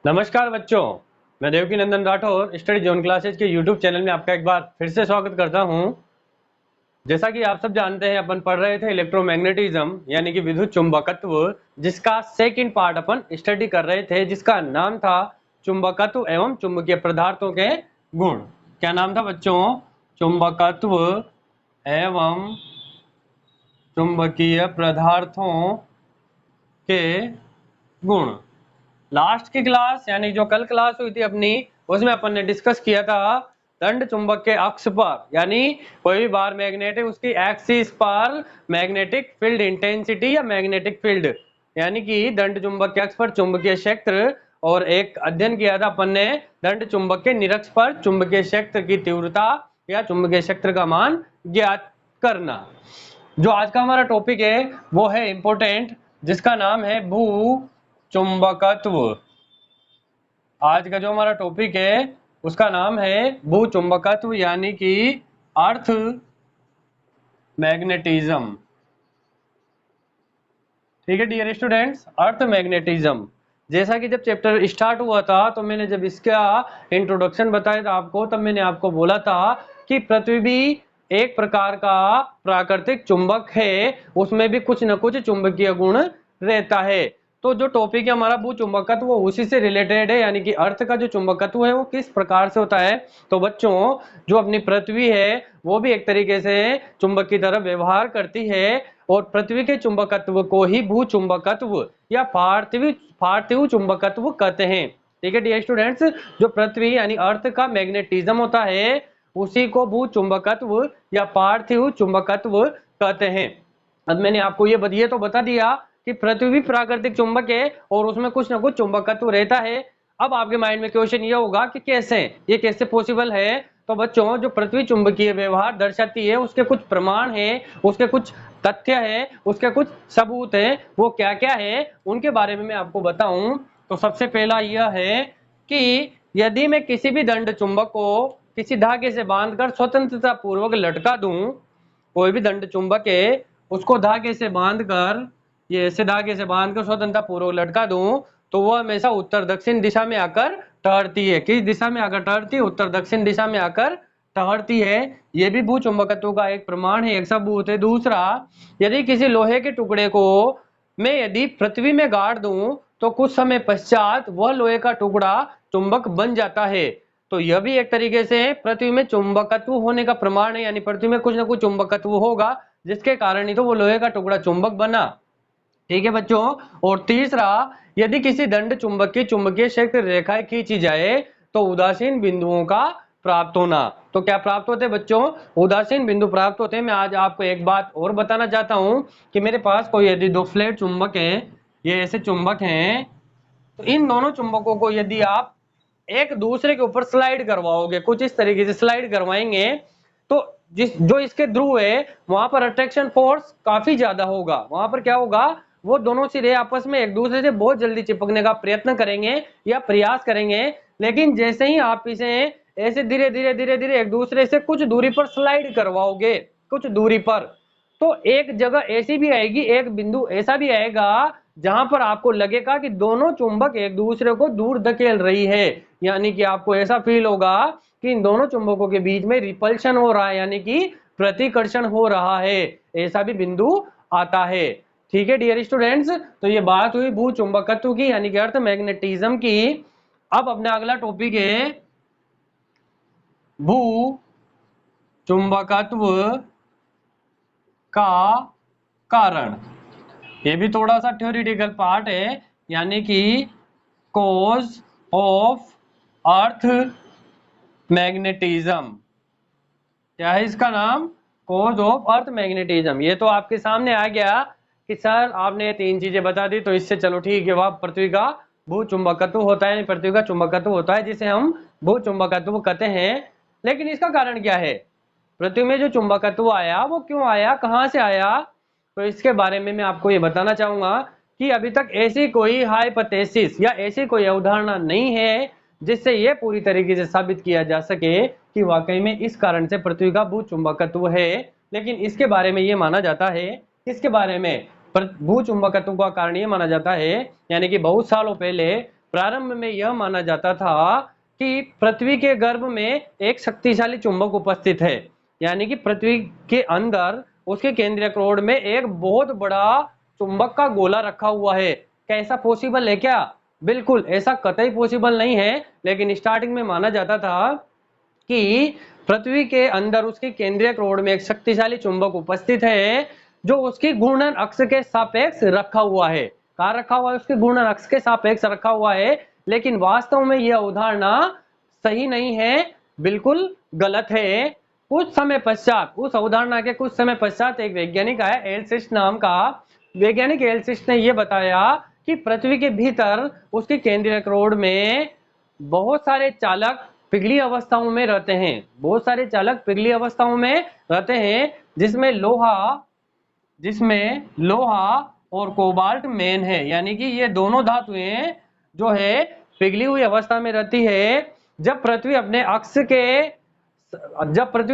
नमस्कार बच्चों, मैं देवकी नंदन राठौर स्टडी जोन क्लासेज के यूट्यूब चैनल में आपका एक बार फिर से स्वागत करता हूं। जैसा कि आप सब जानते हैं, अपन पढ़ रहे थे इलेक्ट्रोमैग्नेटिज्म यानी कि विद्युत चुंबकत्व, जिसका सेकंड पार्ट अपन स्टडी कर रहे थे, जिसका नाम था चुंबकत्व एवं चुंबकीय पदार्थों के गुण। क्या नाम था बच्चों? चुंबकत्व एवं चुंबकीय पदार्थों के गुण। लास्ट की क्लास यानी जो कल क्लास हुई थी अपनी, उसमें अपन ने डिस्कस किया था दंड चुंबक के अक्ष पर, यानी कोई भी बार मैग्नेट है उसकी एक्सिस पर मैग्नेटिक फील्ड इंटेंसिटी या मैग्नेटिक फील्ड, यानी कि दंड चुंबक के अक्ष पर चुंबकीय क्षेत्र। और एक अध्ययन किया था अपन ने दंड चुंबक के निरक्ष पर चुंबकीय क्षेत्र की तीव्रता या चुंबकीय क्षेत्र का मान ज्ञात करना। जो आज का हमारा टॉपिक है वो है इंपॉर्टेंट, जिसका नाम है भू चुंबकत्व। आज का जो हमारा टॉपिक है उसका नाम है भू चुंबकत्व यानी कि अर्थ मैग्नेटिज्म। ठीक है डियर स्टूडेंट्स, अर्थ मैग्नेटिज्म। जैसा कि जब चैप्टर स्टार्ट हुआ था तो मैंने जब इसका इंट्रोडक्शन बताया था आपको, तब मैंने आपको बोला था कि पृथ्वी भी एक प्रकार का प्राकृतिक चुंबक है, उसमें भी कुछ न कुछ चुंबकीय गुण रहता है। तो जो टॉपिक है हमारा भू चुंबकत्व वो उसी से रिलेटेड है, यानी कि अर्थ का जो चुंबकत्व है वो किस प्रकार से होता है। तो बच्चों, जो अपनी पृथ्वी है वो भी एक तरीके से चुंबक की तरह व्यवहार करती है, और पृथ्वी के चुंबकत्व को ही भू चुंबकत्व या पार्थिव चुंबकत्व कहते हैं। ठीक है डियर स्टूडेंट्स, जो पृथ्वी यानी अर्थ का मैग्नेटिज्म होता है उसी को भू चुंबकत्व या पार्थिव चुंबकत्व कहते हैं। अब मैंने आपको ये तो बता दिया कि पृथ्वी भी प्राकृतिक चुंबक है और उसमें कुछ ना कुछ चुंबकत्व रहता है। अब आपके माइंड में क्वेश्चन ये होगा कि ये कैसे पॉसिबल है। तो बच्चों, जो पृथ्वी चुंबकीय व्यवहार दर्शाती है उसके कुछ प्रमाण है, उसके कुछ तथ्य है, उसके कुछ सबूत है। वो क्या क्या है उनके बारे में मैं आपको बताऊं। तो सबसे पहला यह है कि यदि मैं किसी भी दंड चुंबक को किसी धागे से बांधकर स्वतंत्रता पूर्वक लटका दूं, कोई भी दंड चुंबक है उसको धागे से बांधकर, ये ऐसे धागे से बांधकर स्वतंत्रता पूर्वक लटका दूं, तो वह हमेशा उत्तर दक्षिण दिशा में आकर ठहरती है। किस दिशा में आकर ठहरती है? उत्तर दक्षिण दिशा में आकर ठहरती है। यह भी भू चुंबकत्व का एक प्रमाण है, एक सबूत है। दूसरा, यदि किसी लोहे के टुकड़े को मैं यदि पृथ्वी में गाड़ दूं तो कुछ समय पश्चात वह लोहे का टुकड़ा चुंबक बन जाता है। तो यह भी एक तरीके से पृथ्वी में चुंबकत्व होने का प्रमाण है, यानी पृथ्वी में कुछ ना कुछ चुंबकत्व होगा जिसके कारण ही तो वो लोहे का टुकड़ा चुंबक बना। ठीक है बच्चों। और तीसरा, यदि किसी दंड चुंबक की चुंबकीय क्षेत्र रेखाएं खींची जाए तो उदासीन बिंदुओं का प्राप्त होना। तो क्या प्राप्त होते हैं बच्चों? उदासीन बिंदु प्राप्त होते हैं। मैं आज आपको एक बात और बताना चाहता हूं कि मेरे पास कोई यदि दो फ्लैट चुंबक है, ये ऐसे चुंबक हैं, तो इन दोनों चुंबकों को यदि आप एक दूसरे के ऊपर स्लाइड करवाओगे, कुछ इस तरीके से स्लाइड करवाएंगे, तो जो इसके ध्रुव है वहां पर अट्रैक्शन फोर्स काफी ज्यादा होगा। वहां पर क्या होगा, वो दोनों सिरे आपस में एक दूसरे से बहुत जल्दी चिपकने का प्रयत्न करेंगे या प्रयास करेंगे। लेकिन जैसे ही आप इसे ऐसे धीरे धीरे धीरे धीरे एक दूसरे से कुछ दूरी पर स्लाइड करवाओगे, कुछ दूरी पर, तो एक जगह ऐसी भी आएगी, एक बिंदु ऐसा भी आएगा जहां पर आपको लगेगा कि दोनों चुंबक एक दूसरे को दूर धकेल रही है, यानी कि आपको ऐसा फील होगा कि इन दोनों चुंबकों के बीच में रिपल्शन हो रहा है, यानी कि प्रतिकर्षण हो रहा है। ऐसा भी बिंदु आता है। ठीक है डियर स्टूडेंट्स, तो ये बात हुई भू चुंबकत्व की यानी कि अर्थ मैग्नेटिज्म की। अब अपना अगला टॉपिक है भू चुंबकत्व का कारण। ये भी थोड़ा सा थ्योरेटिकल पार्ट है, यानी कि कॉज ऑफ अर्थ मैग्नेटिज्म। क्या है इसका नाम? Cause of earth magnetism. ये तो आपके सामने आ गया कि सर आपने तीन चीजें बता दी, तो इससे चलो ठीक है, वह पृथ्वी का भू चुंबकत्व होता है, पृथ्वी का चुंबकत्व होता है जिसे हम भू चुंबकत्व कहते हैं। लेकिन इसका कारण क्या है? पृथ्वी में जो चुंबकत्व आया वो क्यों आया, कहां से आया? तो इसके बारे में मैं आपको ये बताना चाहूंगा कि अभी तक ऐसी कोई हाइपोथेसिस या ऐसी कोई अवधारणा नहीं है जिससे ये पूरी तरीके से साबित किया जा सके कि वाकई में इस कारण से पृथ्वी का भू चुंबकत्व है। लेकिन इसके बारे में ये माना जाता है, किसके बारे में? भू चुंबकत्व का कारण ये माना जाता है, यानी कि बहुत सालों पहले प्रारंभ में यह माना जाता था कि पृथ्वी के गर्भ में एक शक्तिशाली चुंबक उपस्थित है, यानी कि पृथ्वी के अंदर उसके केंद्रीय करोड़ में एक बहुत बड़ा चुंबक का गोला रखा हुआ है। क्या ऐसा पॉसिबल है क्या? बिल्कुल ऐसा कतई पॉसिबल नहीं है, लेकिन स्टार्टिंग में माना जाता था कि पृथ्वी के अंदर उसके केंद्रीय करोड़ में एक शक्तिशाली चुंबक उपस्थित है जो उसकी घूर्णन अक्ष के सापेक्ष रखा हुआ है। कहाँ रखा हुआ है? उसके घूर्णन अक्ष के सापेक्ष रखा हुआ है। लेकिन वास्तव में यह अवधारणा सही नहीं है, बिल्कुल गलत है। कुछ समय पश्चात, उस अवधारणा के कुछ समय पश्चात एक वैज्ञानिक आया, एलसिस्ट नाम का वैज्ञानिक। एलसिस्ट ने यह बताया कि पृथ्वी के भीतर उसके केंद्रीय करोड़ में बहुत सारे चालक पिघली अवस्थाओं में रहते हैं, बहुत सारे चालक पिघली अवस्थाओं में रहते हैं, जिसमें लोहा और कोबाल्ट मेन है। यानी कि ये दोनों धातुएं जो है पिघली हुई अवस्था में रहती है। जब पृथ्वी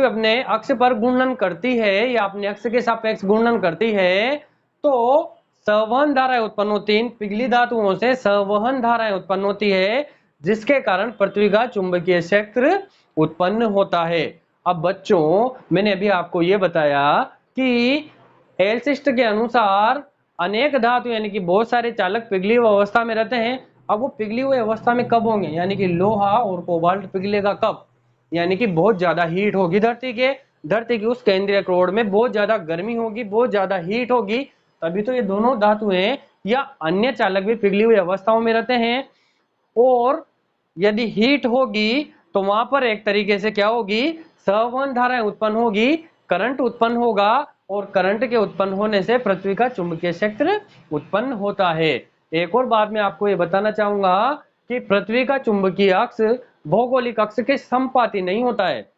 अपने अक्ष पर घूर्णन करती है या अपने अक्ष के सापेक्ष घूर्णन करती है तो संवहन धाराएं उत्पन्न होती हैं। इन पिघली धातुओं से संवहन धाराएं उत्पन्न होती है, जिसके कारण पृथ्वी का चुंबकीय क्षेत्र उत्पन्न होता है। अब बच्चों, मैंने अभी आपको ये बताया कि एलसिस्ट के अनुसार अनेक धातु यानी कि बहुत सारे चालक पिघली हुई अवस्था में रहते हैं। अब वो पिघली हुई अवस्था में कब होंगे? यानी कि लोहा और कोबाल्ट पिघलेगा कब? यानी कि बहुत ज्यादा हीट होगी धरती की उस केंद्रीय करोड़ में बहुत ज्यादा गर्मी होगी, बहुत ज्यादा हीट होगी, तभी तो ये दोनों धातुएं या अन्य चालक भी पिघली हुई अवस्थाओं में रहते हैं। और यदि हीट होगी तो वहां पर एक तरीके से क्या होगी? संवहन धाराएं उत्पन्न होगी, करंट उत्पन्न होगा, और करंट के उत्पन्न होने से पृथ्वी का चुंबकीय क्षेत्र उत्पन्न होता है। एक और बात मैं आपको ये बताना चाहूंगा कि पृथ्वी का चुंबकीय अक्ष भौगोलिक अक्ष के संपाती नहीं होता है।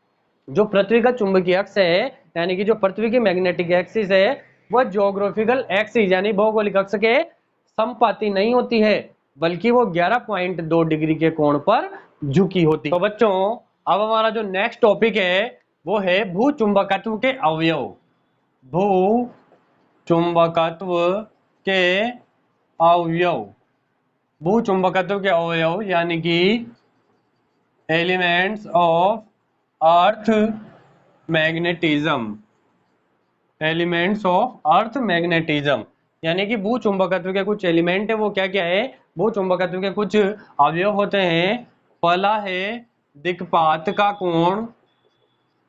जो पृथ्वी का चुंबकीय अक्ष है, यानी कि जो पृथ्वी की मैग्नेटिक एक्सिस है, वह ज्योग्राफिकल एक्सिस यानी भौगोलिक अक्ष के संपाती नहीं होती है, बल्कि वो 11.2 डिग्री के कोण पर झुकी होती है। तो बच्चों, अब हमारा जो नेक्स्ट टॉपिक है वो है भू चुंबकत्व के अवयव। भू चुंबकत्व के अवयव, भू चुंबकत्व के अवयव यानी कि elements of earth magnetism, elements of earth magnetism, यानी कि भू चुंबकत्व के कुछ एलिमेंट है। वो क्या क्या है? भू चुंबकत्व के कुछ अवयव होते हैं। पहला है दिक्पात का कोण।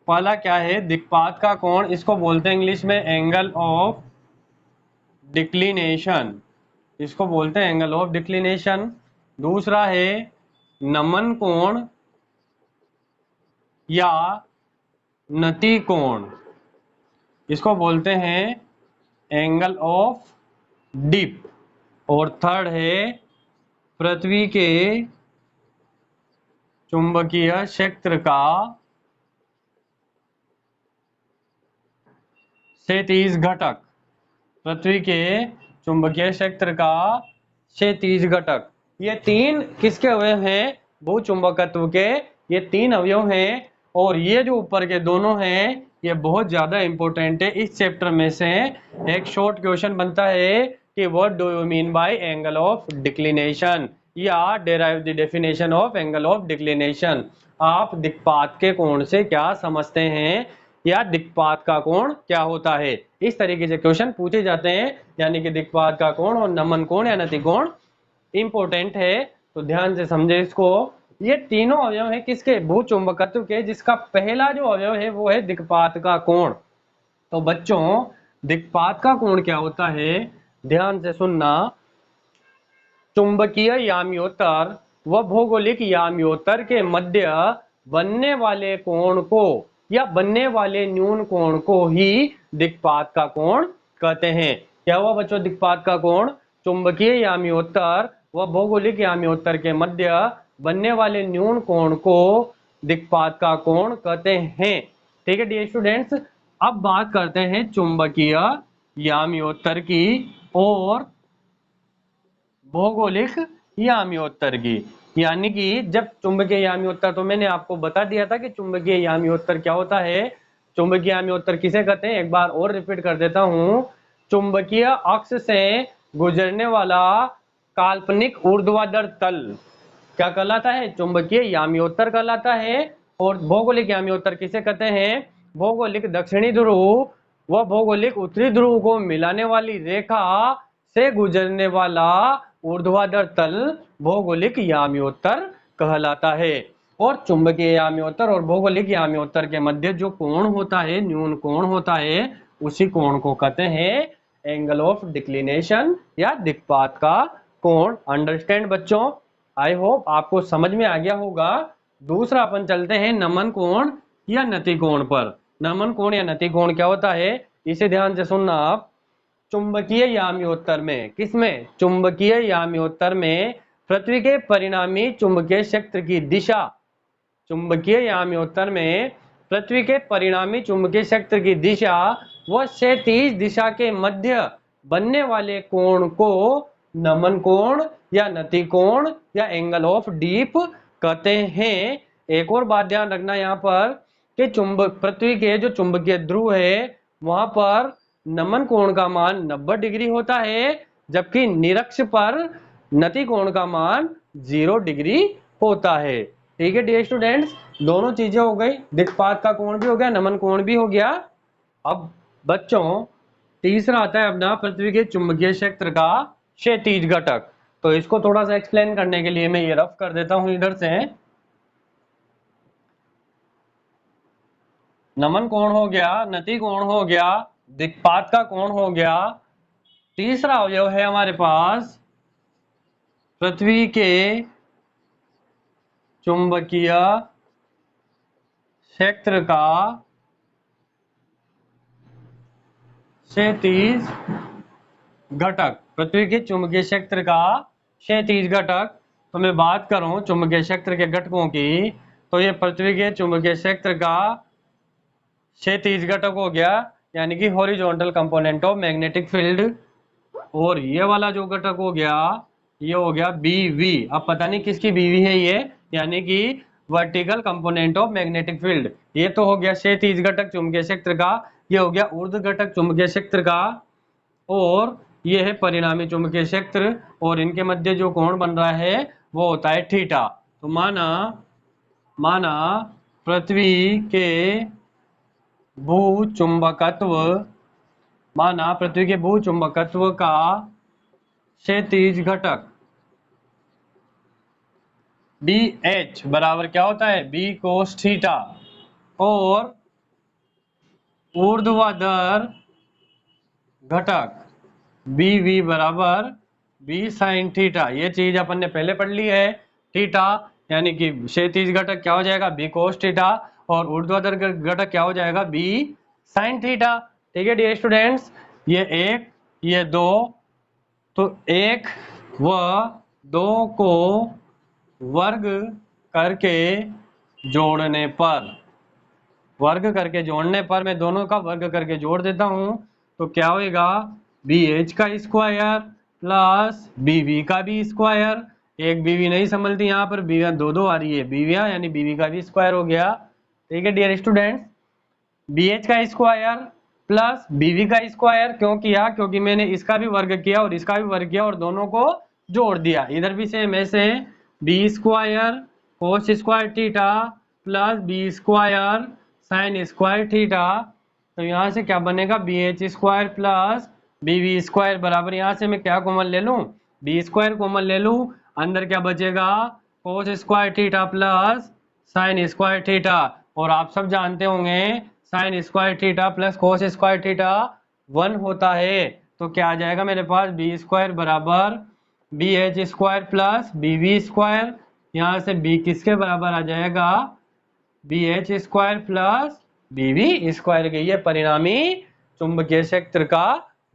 पहला क्या है? दिक्पात का कोण। इसको बोलते हैं इंग्लिश में एंगल ऑफ डिक्लिनेशन, इसको बोलते हैं एंगल ऑफ डिक्लिनेशन। दूसरा है नमन कोण या नति कोण, इसको बोलते हैं एंगल ऑफ डिप। और थर्ड है पृथ्वी के चुंबकीय क्षेत्र का क्षैतिज घटक, पृथ्वी के चुंबकीय क्षेत्र का क्षैतिज घटक। ये तीन किसके अवयव हैं? भू चुंबकत्व के ये तीन अवयव हैं। और ये जो ऊपर के दोनों हैं ये बहुत ज्यादा इंपॉर्टेंट है। इस चैप्टर में से एक शॉर्ट क्वेश्चन बनता है कि what do you mean by angle of declination, या derive the definition of angle of declination. आप दिक्पात के कोण से क्या समझते हैं, या दिक्पात का कोण क्या होता है? इस तरीके से क्वेश्चन पूछे जाते हैं। यानी कि दिक्पात का कोण और नमन कोण या नति कोण इंपॉर्टेंट है, तो ध्यान से समझे इसको। ये तीनों अवयव है किसके? भू चुंबकत्व के, जिसका पहला जो अवयव है वो है दिक्पात का कोण। तो बच्चों, दिक्पात का कोण क्या होता है? ध्यान से सुनना। चुंबकीय याम्योत्तर व भौगोलिक याम्योत्तर के मध्य बनने वाले कोण को या बनने वाले न्यून कोण को ही दिक्पात का कोण कहते हैं। क्या हुआ बच्चों? दिक्पात का कोण चुंबकीय याम्योत्तर व भौगोलिक याम्योत्तर के मध्य बनने वाले न्यून कोण को दिक्पात का कोण कहते हैं। ठीक है डियर स्टूडेंट्स, अब बात करते हैं चुंबकीय याम्योत्तर की और भौगोलिक याम्योत्तर की। यानी कि जब चुंबकीय याम्योत्तर, तो मैंने आपको बता दिया था कि चुंबकीय याम्योत्तर क्या होता है। चुंबकीय याम्योत्तर किसे कहते हैं? एक बार और रिपीट कर देता हूं। चुंबकीय अक्ष से गुजरने वाला काल्पनिक ऊर्ध्वाधर तल क्या कहलाता है? चुंबकीय याम्योत्तर कहलाता है। और भौगोलिक याम्योत्तर किसे कहते हैं? भौगोलिक दक्षिणी ध्रुव व भौगोलिक उत्तरी ध्रुव को मिलाने वाली रेखा से गुजरने वाला ऊर्ध्वाधर तल भौगोलिक याम्योत्तर कहलाता है। और चुंबकीय याम्योत्तर और भौगोलिक याम्योत्तर के मध्य जो कोण होता है, न्यून कोण होता है, उसी कोण को कहते हैं एंगल ऑफ डिक्लिनेशन या दिक्पात का कोण। अंडरस्टैंड बच्चों? आई होप आपको समझ में आ गया होगा। दूसरा अपन चलते हैं नमन कोण या नति कोण पर। नमन कोण या नति कोण क्या होता है, इसे ध्यान से सुनना आप। चुंबकीय याम्योत्तर में, किसमें? चुंबकीय याम्योत्तर में पृथ्वी के परिणामी चुंबकीय क्षेत्र की दिशा, चुंबकीय याम्योत्तर में पृथ्वी के परिणामी चुंबकीय क्षेत्र की दिशा व क्षैतिज दिशा के मध्य बनने वाले कोण को नमन कोण या नति कोण या एंगल ऑफ डीप कहते हैं। एक और बात ध्यान रखना यहाँ पर कि पृथ्वी के जो चुंबकीय ध्रुव है वहां पर नमन कोण का मान 90 डिग्री होता है, जबकि निरक्ष पर नति कोण का मान 0 डिग्री होता है। ठीक है डियर स्टूडेंट्स, दोनों चीजें हो गई, दिक्पात का कोण भी हो गया, नमन कोण भी हो गया। अब बच्चों तीसरा आता है अपना पृथ्वी के चुंबकीय क्षेत्र का क्षैतिज घटक। तो इसको थोड़ा सा एक्सप्लेन करने के लिए मैं ये रफ कर देता हूं इधर से। नमन कोण हो गया, नति कोण हो गया, दिक्पात का कोण हो गया। तीसरा अवयव है हमारे पास पृथ्वी के चुंबकीय क्षेत्र का क्षैतिज घटक। पृथ्वी के चुंबकीय क्षेत्र का क्षैतिज घटक। तो मैं बात करूं चुंबकीय क्षेत्र के घटकों की, तो ये पृथ्वी के चुंबकीय क्षेत्र का क्षैतिज घटक हो गया, यानी कि horizontal component of magnetic field. और ये वाला जो घटक हो गया, ये हो गया बीवी। अब पता नहीं किसकी बीवी है ये, यानी कि vertical component of magnetic field. ये तो हो गया क्षैतिज घटक चुंबकीय क्षेत्र का, ये हो गया ऊर्ध्व घटक चुंबकीय क्षेत्र का, और ये है परिणामी चुंबकीय क्षेत्र। और इनके मध्य जो कोण बन रहा है वो होता है थीटा। तो माना पृथ्वी के भूचुंबकत्व, माना पृथ्वी के भूचुंबकत्व का क्षैतिज घटक बी एच बराबर क्या होता है? B cos theta. और ऊर्ध्वाधर घटक बी वी बराबर बी साइन थीटा। ये चीज अपन ने पहले पढ़ ली है। थीटा यानी कि क्षैतिज घटक क्या हो जाएगा? B cos theta. और ऊर्ध्वाधर घटक क्या हो जाएगा? B sine theta. ठीक है डियर स्टूडेंट्स, ये एक, ये दो, तो एक व दो को वर्ग करके जोड़ने पर, वर्ग करके जोड़ने पर, मैं दोनों का वर्ग करके जोड़ देता हूं, तो क्या होएगा? बी एच का स्क्वायर प्लस बीवी का भी स्क्वायर। एक बीवी नहीं संभलती यहाँ पर, बीवियां दो दो आ रही है बीवियां, यानी बीवी का भी स्क्वायर हो गया। ठीक है डियर स्टूडेंट्स, बी एच का स्क्वायर प्लस बीवी का स्क्वायर क्यों किया? क्योंकि मैंने इसका भी वर्ग किया और इसका भी वर्ग किया और दोनों को जोड़ दिया। इधर भी सेम ऐसे B square cos square theta plus B square sine square theta. तो यहाँ से क्या बनेगा? B H square plus B V square बराबर, यहाँ से मैं क्या कॉमन ले लूँ? बी स्क्वायर कॉमन ले लूँ, अंदर क्या बचेगा? Cos square theta plus sine square theta. और आप सब जानते होंगे sine square theta plus cos square theta 1 होता है। तो क्या आ जाएगा मेरे पास? बी स्क्वायर बराबर B H square plus B V square. यहाँ से बी किसके बराबर आ जाएगा? B H square plus B V square के। ये परिणामी चुंबकीय क्षेत्र का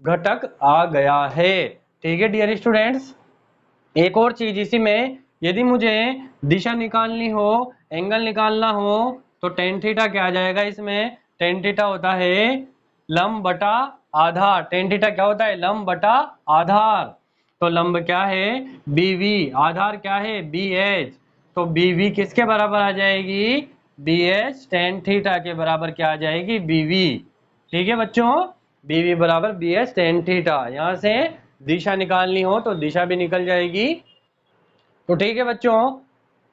घटक आ गया है। ठीक है डियर स्टूडेंट्स, एक और चीज इसी में, यदि मुझे दिशा निकालनी हो, एंगल निकालना हो, तो टेन थीटा क्या आ जाएगा इसमें? टेन थीटा होता है लंब बटा आधार। टेन थीटा क्या होता है? लंब बटा आधार। तो लंब क्या है? बीवी, आधार क्या है? B H. तो बीवी किसके बराबर आ जाएगी? बी एच टेन थीटा के बराबर क्या आ जाएगी? बीवी। ठीक है बच्चों, बीवी बराबर बी एच टेन थीटा। यहाँ से दिशा निकालनी हो तो दिशा भी निकल जाएगी। तो ठीक है बच्चों,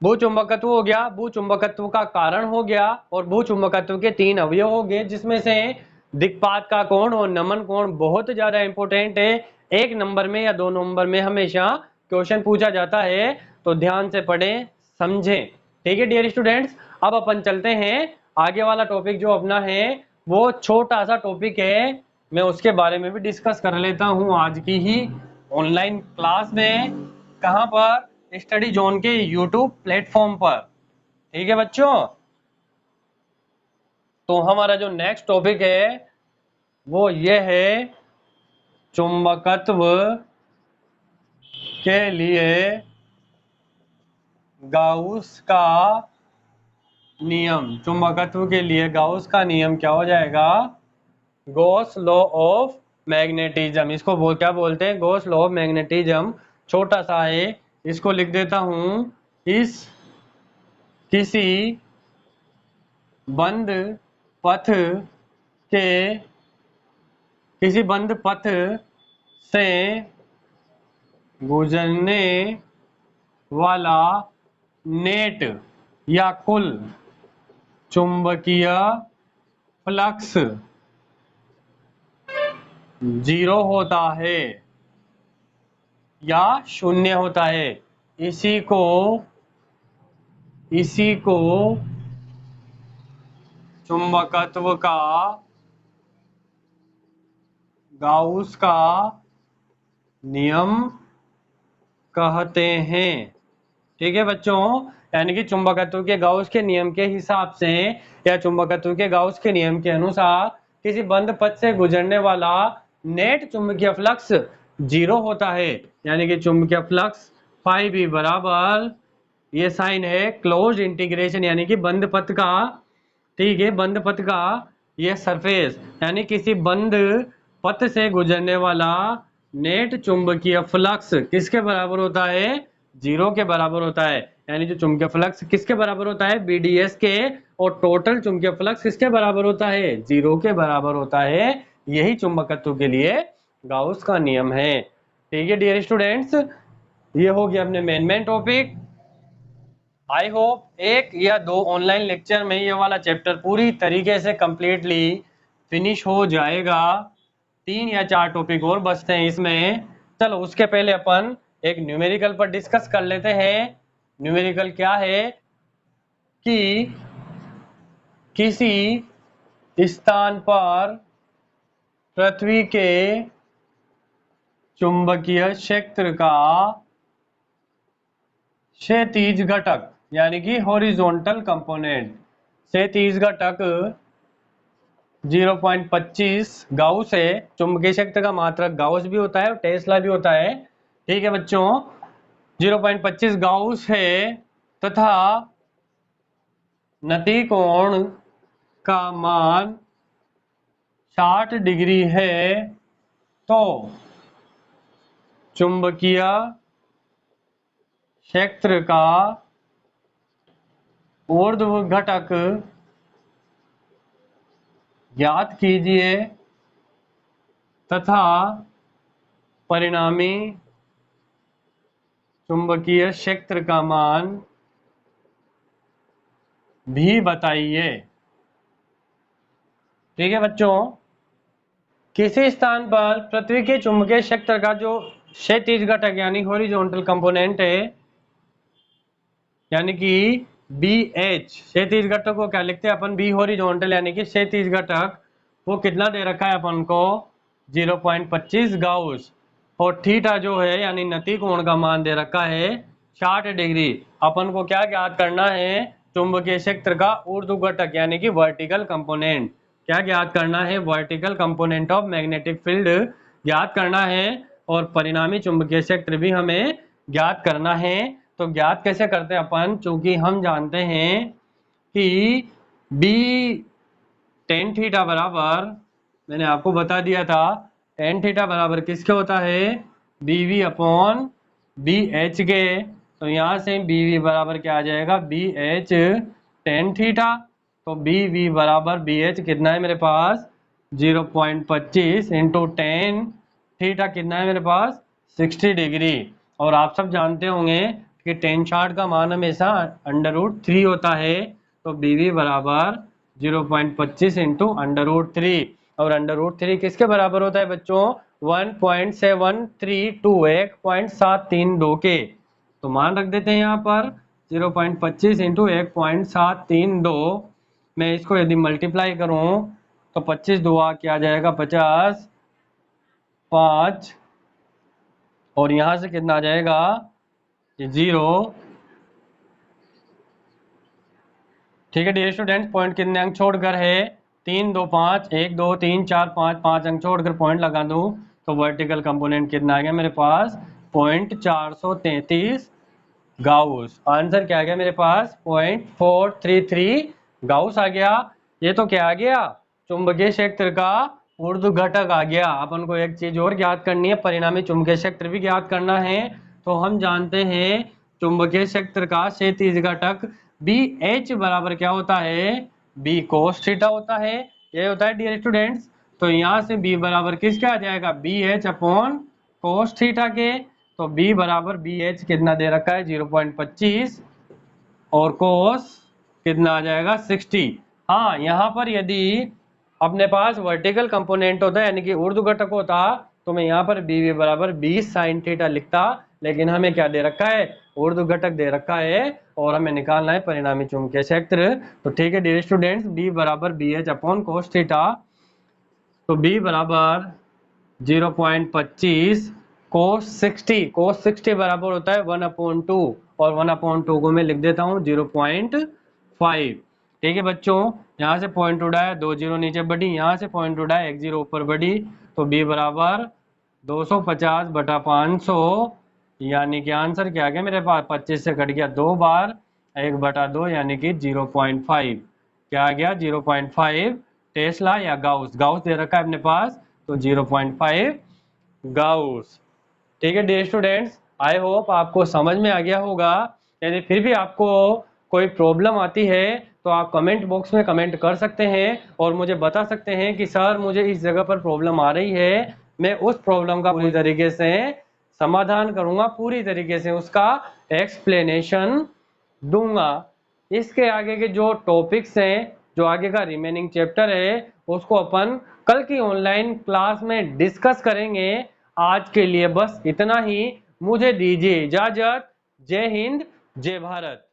भूचुंबकत्व हो गया, भूचुंबकत्व का कारण हो गया, और भूचुंबकत्व के 3 अवयव हो गए, जिसमें से दिक्पात का कोण और नमन कोण बहुत ज्यादा इंपॉर्टेंट है। 1 नंबर में या 2 नंबर में हमेशा क्वेश्चन पूछा जाता है, तो ध्यान से पढ़ें, समझें। ठीक है डियर स्टूडेंट्स, अब अपन चलते हैं आगे वाला टॉपिक जो अपना है, वो छोटा सा टॉपिक है, मैं उसके बारे में भी डिस्कस कर लेता हूँ आज की ही ऑनलाइन क्लास में। कहाँ पर? स्टडी जोन के यूट्यूब प्लेटफॉर्म पर। ठीक है बच्चों, तो हमारा जो नेक्स्ट टॉपिक है वो ये है चुंबकत्व के लिए गाउस का नियम। चुंबकत्व के लिए गाउस का नियम क्या हो जाएगा? Gauss law of magnetism. इसको क्या बोलते हैं? Gauss law of magnetism. छोटा सा है, इसको लिख देता हूं। इस किसी बंद पथ के किसी बंद पथ से गुजरने वाला नेट या कुल चुंबकीय फ्लक्स 0 होता है या 0 होता है। इसी को चुंबकत्व का गाउस का नियम कहते हैं। ठीक है बच्चों, यानी कि चुंबकत्व के गाउस के नियम के हिसाब से या चुंबकत्व के गाउस के नियम के अनुसार किसी बंद पथ से गुजरने वाला नेट चुंबकीय फ्लक्स 0 होता है। यानी कि चुंबकीय फ्लक्स फाई भी बराबर, ये साइन है क्लोज इंटीग्रेशन, यानी कि बंद पथ का, ठीक है, बंद पथ का ये सरफेस, यानी किसी बंद पथ से गुजरने वाला नेट चुंबकीय फ्लक्स किसके बराबर होता है? 0 के बराबर होता है। यानी जो चुंबकीय फ्लक्स किसके बराबर होता है? BDS के। और टोटल चुंबकीय फ्लक्स किसके बराबर होता है? 0 के बराबर होता है। यही चुंबकत्व के लिए गाउस का नियम है। ठीक है डियर स्टूडेंट्स, ये हो गया अपने मेन टॉपिक। आई होप 1 या 2 ऑनलाइन लेक्चर में ये वाला चैप्टर पूरी तरीके से कंप्लीटली फिनिश हो जाएगा। 3 या 4 टॉपिक और बचते हैं इसमें। चलो उसके पहले अपन एक न्यूमेरिकल पर डिस्कस कर लेते हैं। न्यूमेरिकल क्या है कि किसी स्थान पर पृथ्वी के चुंबकीय क्षेत्र का क्षैतिज घटक, यानी कि हॉरिजॉन्टल कंपोनेंट, क्षैतिज घटक 0.25 गाउस है। चुंबकीय क्षेत्र का मात्रक गाउस भी होता है और टेस्ला भी होता है। ठीक है बच्चों, 0.25 गाउस है तथा नतिकोण का मान 60 डिग्री है, तो चुंबकीय क्षेत्र का ऊर्ध्व घटक ज्ञात कीजिए तथा परिणामी चुंबकीय क्षेत्र का मान भी बताइए। ठीक है बच्चों, किसी स्थान पर पृथ्वी के चुंबकीय क्षेत्र का जो क्षैतिज घटक यानी हॉरिजॉन्टल कंपोनेंट है, यानी कि BH, क्षैतिज घटक को क्या लिखते हैं अपन? B हॉरिजॉन्टल, यानी कि क्षैतिज घटक, वो कितना दे रखा है अपन को? 0.25 गाउस। और थीटा जो है यानी नतिकोण का मान दे रखा है 60 डिग्री। अपन को क्या ज्ञात करना है? चुंबकीय क्षेत्र का ऊर्ध्व घटक यानी कि वर्टिकल कंपोनेंट। क्या ज्ञात करना है? Vertical component of magnetic field ज्ञात करना है, और परिणामी चुंबकीय क्षेत्र भी हमें ज्ञात करना है। तो ज्ञात कैसे करते हैं अपन? चूंकि हम जानते हैं कि B tan थीटा बराबर, मैंने आपको बता दिया था, tan थीटा बराबर किसके होता है? BV अपॉन BH के। तो यहाँ से BV बराबर क्या आ जाएगा? BH tan theta. तो BV बराबर BH कितना है मेरे पास? 0.25 इंटू tan थीटा कितना है मेरे पास? 60 डिग्री। और आप सब जानते होंगे कि टेन चार्ट का मान हमेशा √3 होता है, तो BV बराबर 0.25 इंटू √3। और √3 किसके बराबर होता है बच्चों? 1.732, 1.732 के। तो मान रख देते हैं यहाँ पर 0.25 इंटू 1.732 में इसको यदि मल्टीप्लाई करूँ तो 25 दुआ क्या जाएगा 50, 5 और यहाँ से कितना आ जाएगा ये 0। ठीक है डियर स्टूडेंट्स, पॉइंट कितने अंक छोड़कर है? 3 2 5, 1 2 3 4 5, 5 अंक छोड़कर पॉइंट लगा दूं तो वर्टिकल कंपोनेंट कितना आ गया मेरे पास? 0.433 गाउस। आंसर क्या आ गया मेरे पास? 0.433 गाउस आ गया। ये तो क्या आ गया? चुंबकीय क्षेत्र का ऊर्ध्व घटक आ गया। अपन को एक चीज और ज्ञात करनी है, परिणामी चुंबकीय क्षेत्र भी ज्ञात करना है। तो हम जानते हैं चुंबकीय क्षेत्र का क्षैतिज घटक BH बराबर क्या होता है? B cos थीटा होता है। ये होता है डियर स्टूडेंट्स। तो यहाँ से B बराबर किसका आ जाएगा? BH अपॉन cos थीटा के। तो B बराबर BH कितना दे रखा है? 0.25 और cos कितना आ जाएगा? 60। हाँ, यहाँ पर यदि अपने पास वर्टिकल कंपोनेंट होता यानी कि ऊर्ध्व घटक होता तो मैं यहाँ पर BV बराबर 20 sin थीटा लिखता, लेकिन हमें क्या दे रखा है? ऊर्ध्व घटक दे रखा है और हमें निकालना है परिणामी चुंबकीय क्षेत्र। तो ठीक है डियर स्टूडेंट्स, B बराबर BH अपॉन cos थीटा। तो B बराबर 0.25 cos 60 बराबर होता है 1/2 और 1/2 को मैं लिख देता हूँ 0.5। ठीक है बच्चों, यहाँ से पॉइंट उड़ाया, 2 0 नीचे बढ़ी, यहाँ से पॉइंट उड़ाया, 1 0 ऊपर बढ़ी। तो B बराबर 250/500, यानी कि आंसर क्या आ गया मेरे पास? 25 से कट गया 2 बार, 1/2 यानी कि 0.5। क्या आ गया? 0.5 टेस्ला या गाउस। गाउस दे रखा है अपने पास, तो 0.5 गाउस। ठीक है डियर स्टूडेंट्स, आई होप आपको समझ में आ गया होगा। यदि फिर भी आपको कोई प्रॉब्लम आती है तो आप कमेंट बॉक्स में कमेंट कर सकते हैं और मुझे बता सकते हैं कि सर मुझे इस जगह पर प्रॉब्लम आ रही है। मैं उस प्रॉब्लम का पूरी तरीके से समाधान करूंगा, पूरी तरीके से उसका एक्सप्लेनेशन दूंगा। इसके आगे के जो टॉपिक्स हैं, जो आगे का रिमेनिंग चैप्टर है, उसको अपन कल की ऑनलाइन क्लास में डिस्कस करेंगे। आज के लिए बस इतना ही। मुझे दीजिए इजाजत। जय हिंद, जय भारत।